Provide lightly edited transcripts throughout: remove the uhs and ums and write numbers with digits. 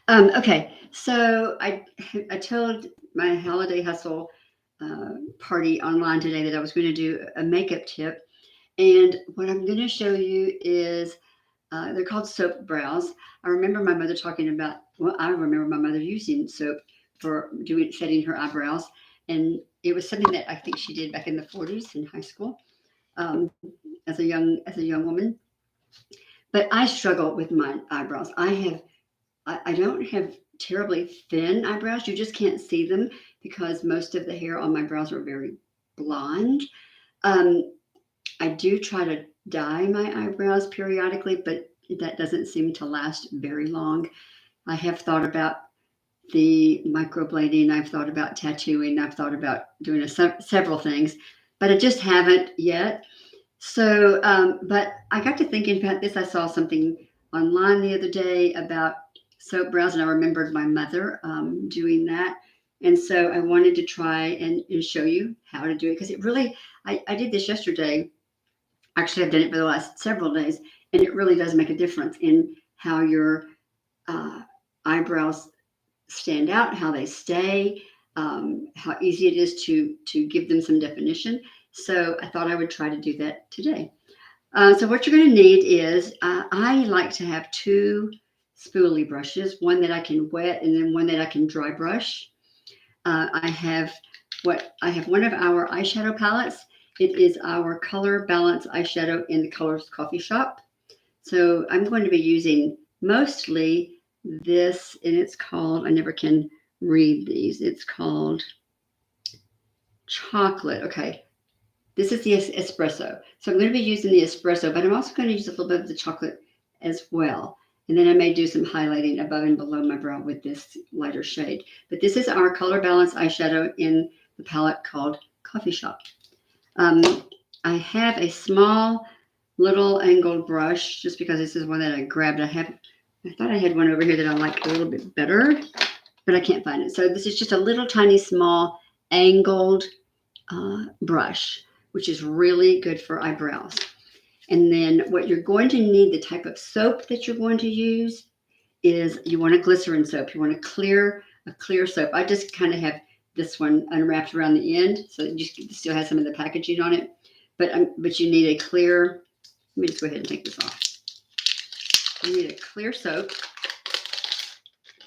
Okay, so I told my holiday hustle party online today that I was going to do a makeup tip, and what I'm going to show you is they're called soap brows. I remember my mother talking about. Well, I remember my mother using soap for doing setting her eyebrows, and it was something that I think she did back in the 40s in high school as a young woman. But I struggle with my eyebrows. I don't have terribly thin eyebrows. You just can't see them because most of the hair on my brows are very blonde. Um, I do try to dye my eyebrows periodically, but that doesn't seem to last very long. I have thought about the microblading, I've thought about tattooing, I've thought about doing several things, but I just haven't yet. So, but I got to thinking about this. I saw something online the other day about soap brows, and I remembered my mother doing that. And so I wanted to try and show you how to do it because it really, I did this yesterday. Actually, I've done it for the last several days, and it really does make a difference in how your uh, eyebrows stand out, how they stay, how easy it is to give them some definition. So I thought I would try to do that today. So what you're going to need is I like to have two spoolie brushes, one that I can wet and then one that I can dry brush. I have one of our eyeshadow palettes. It is our Color Balance eyeshadow in the Colors Coffee Shop. So I'm going to be using mostly this, and it's called, I never can read these. It's called chocolate. Okay, this is the espresso. So I'm going to be using the espresso, but I'm also going to use a little bit of the chocolate as well. And then I may do some highlighting above and below my brow with this lighter shade. But this is our Color Balance eyeshadow in the palette called Coffee Shop. Um, I have a small little angled brush just because this is one that I grabbed. I thought I had one over here that I like a little bit better, but I can't find it. So this is just a little tiny small angled brush, which is really good for eyebrows. And then what you're going to need, the type of soap that you're going to use is you want a glycerin soap. You want a clear soap. I just kind of have this one unwrapped around the end, so it just still has some of the packaging on it. But you need a clear. Let me just go ahead and take this off. You need a clear soap,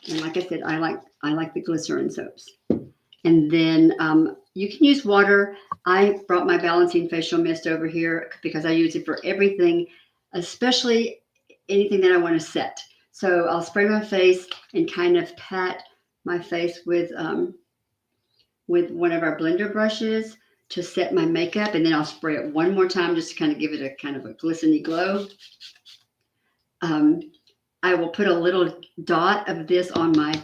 and like I said, I like the glycerin soaps. And then you can use water. I brought my balancing facial mist over here because I use it for everything, especially anything that I want to set. So I'll spray my face and kind of pat my face with one of our blender brushes to set my makeup, and then I'll spray it one more time just to kind of give it a kind of a glistening glow. Um, I will put a little dot of this on my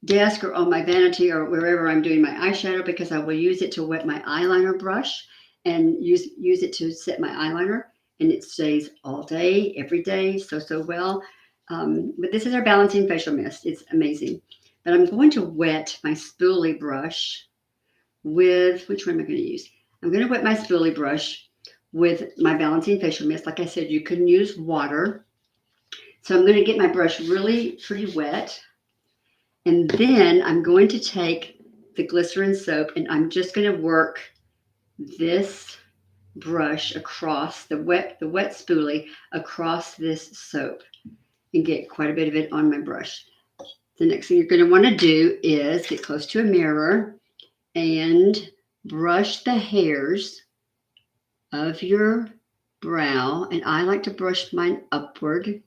desk or on my vanity or wherever I'm doing my eyeshadow because I will use it to wet my eyeliner brush and use it to set my eyeliner, and it stays all day, every day, so well. But this is our balancing facial mist. It's amazing. But I'm going to wet my spoolie brush with, which one am I going to use? I'm going to wet my spoolie brush with my balancing facial mist. Like I said, you can use water. So I'm going to get my brush really pretty wet. And then I'm going to take the glycerin soap and I'm just going to work this brush across the wet spoolie across this soap and get quite a bit of it on my brush. The next thing you're going to want to do is get close to a mirror and brush the hairs of your brow. And I like to brush mine upward.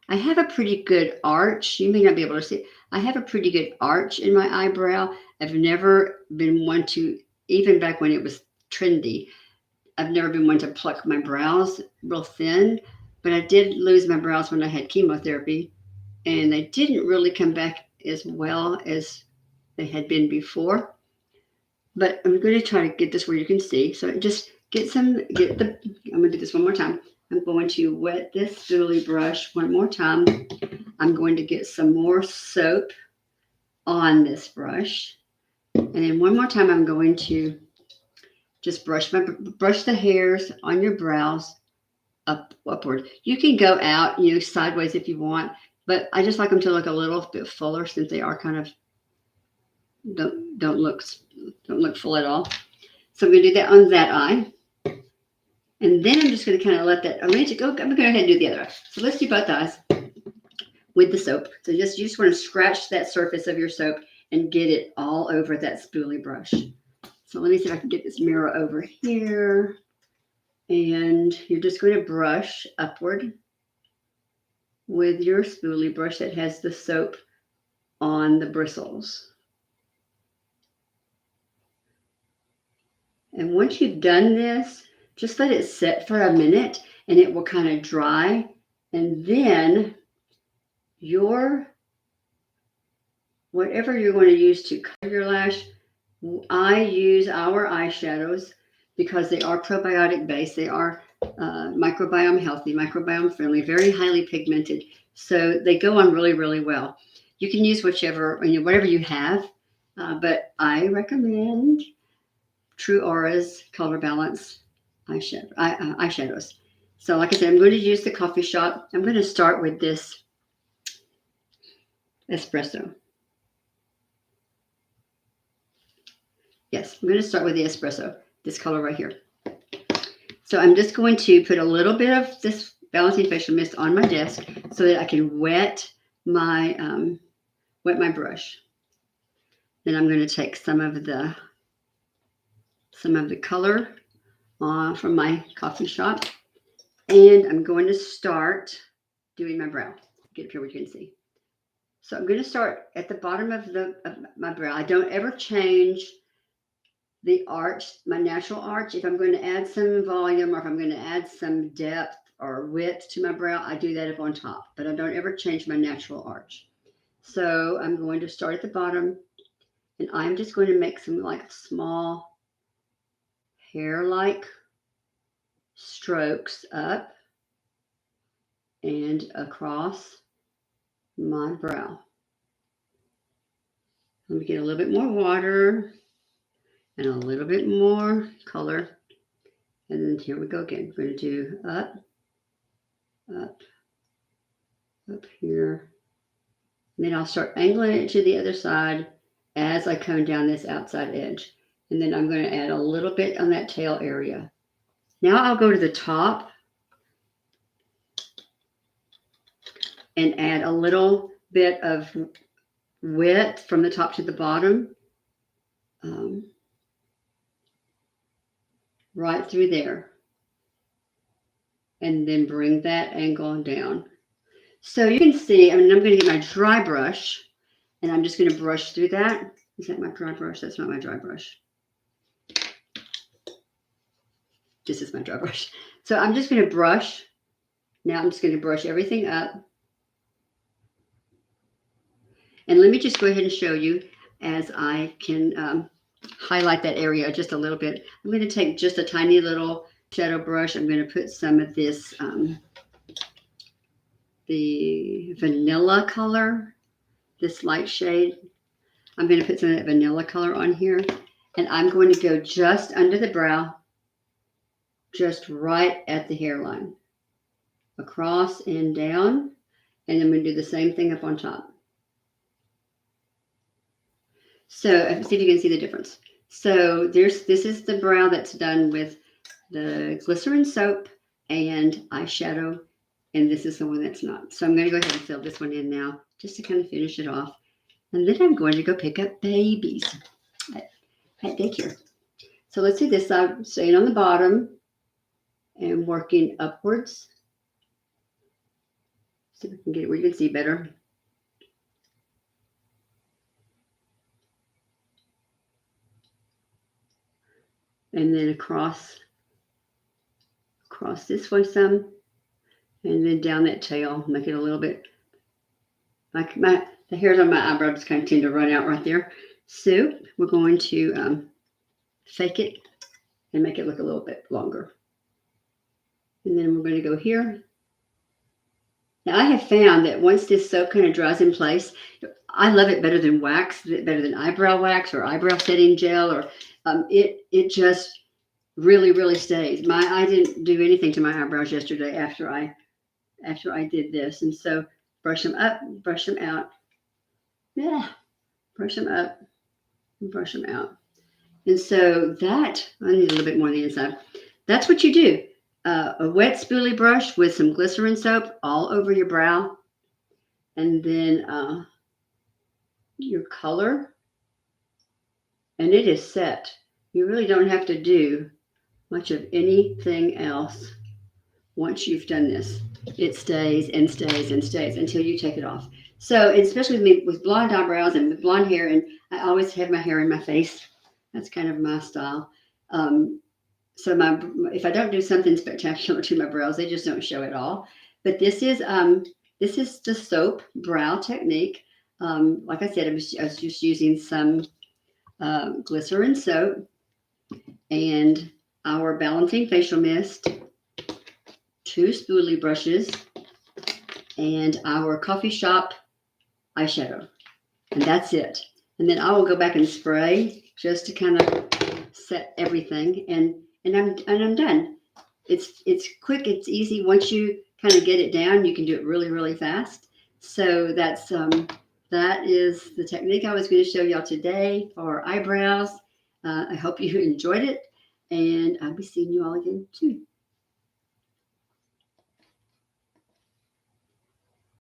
I have a pretty good arch. You may not be able to see. I have a pretty good arch in my eyebrow. I've never been one to, even back when it was trendy, I've never been one to pluck my brows real thin. But I did lose my brows when I had chemotherapy, and they didn't really come back as well as they had been before. But I'm going to try to get this where you can see. So just I'm going to do this one more time. I'm going to wet this spoolie brush one more time. I'm going to get some more soap on this brush. And then one more time, I'm going to just brush the hairs on your brows upward. You can go out, sideways if you want. but I just like them to look a little bit fuller since they are kind of don't look full at all. So I'm going to do that on that eye. And then I'm just going to kind of let that, I'm going to go ahead and do the other eye. So let's do both eyes with the soap. So you just want to scratch that surface of your soap and get it all over that spoolie brush. So let me see if I can get this mirror over here. And you're just going to brush upward with your spoolie brush that has the soap on the bristles. And once you've done this, just let it sit for a minute and it will kind of dry. And then whatever you're going to use to color your lash, I use our eyeshadows because they are probiotic based. They are microbiome healthy, microbiome friendly, very highly pigmented. So they go on really, really well. You can use whatever you have, but I recommend TrūAura's Color Balance eyeshadows. So like I said, I'm going to use the Coffee Shop. I'm going to start with this espresso. Yes, I'm going to start with the espresso, this color right here. So I'm just going to put a little bit of this Balancing Facial Mist on my desk so that I can wet my brush. Then I'm going to take some of the color from my Coffee Shop, and I'm going to start doing my brow. Get up here where you can see. So I'm going to start at the bottom of my brow. I don't ever change the arch, my natural arch. If I'm going to add some volume or if I'm going to add some depth or width to my brow, I do that up on top, but I don't ever change my natural arch. So I'm going to start at the bottom, and I'm just going to make some like small hair-like strokes up and across my brow. Let me get a little bit more water and a little bit more color. And then here we go again. We're going to do up, up, up here. And then I'll start angling it to the other side as I come down this outside edge. And then I'm going to add a little bit on that tail area. Now I'll go to the top and add a little bit of width from the top to the bottom. Right through there. And then bring that angle down. So you can see, I'm going to get my dry brush, and I'm just going to brush through that. Is that my dry brush? That's not my dry brush. This is my dry brush. So I'm just going to brush. Now I'm just going to brush everything up. And let me just go ahead and show you as I can highlight that area just a little bit. I'm going to take just a tiny little shadow brush. I'm going to put some of this, the vanilla color, this light shade. I'm going to put some of that vanilla color on here. And I'm going to go just under the brow, just right at the hairline, across and down. And I'm going to do the same thing up on top. So see if you can see the difference. So this is the brow that's done with the glycerin soap and eyeshadow, and this is the one that's not. So I'm going to go ahead and fill this one in now just to kind of finish it off. And then I'm going to go pick up babies at daycare. So let's do this side, staying on the bottom and working upwards. See if we can get it where you can see better. And then across this way some, and then down that tail, make it a little bit like the hairs on my eyebrow just kind of tend to run out right there. So we're going to fake it and make it look a little bit longer. And then we're going to go here. Now I have found that once this soap kind of dries in place, I love it better than wax, better than eyebrow wax or eyebrow setting gel, or it just really, really stays. I didn't do anything to my eyebrows yesterday after I did this, and so brush them up, brush them out. Yeah, brush them up, and brush them out. And so that, I need a little bit more on the inside. That's what you do. A wet spoolie brush with some glycerin soap all over your brow. And then your color. And it is set. You really don't have to do much of anything else once you've done this. It stays and stays and stays until you take it off. So, especially with me with blonde eyebrows and with blonde hair, and I always have my hair in my face. That's kind of my style. So if I don't do something spectacular to my brows, they just don't show at all. But this is the soap brow technique. Like I said, I was just using some glycerin soap and our balancing facial mist, 2 spoolie brushes, and our coffee shop eyeshadow. And that's it. And then I will go back and spray just to kind of set everything, and I'm done. It's quick, it's easy. Once you kind of get it down, you can do it really, really fast. So that is the technique I was going to show y'all today for eyebrows. I hope you enjoyed it, and I'll be seeing you all again soon.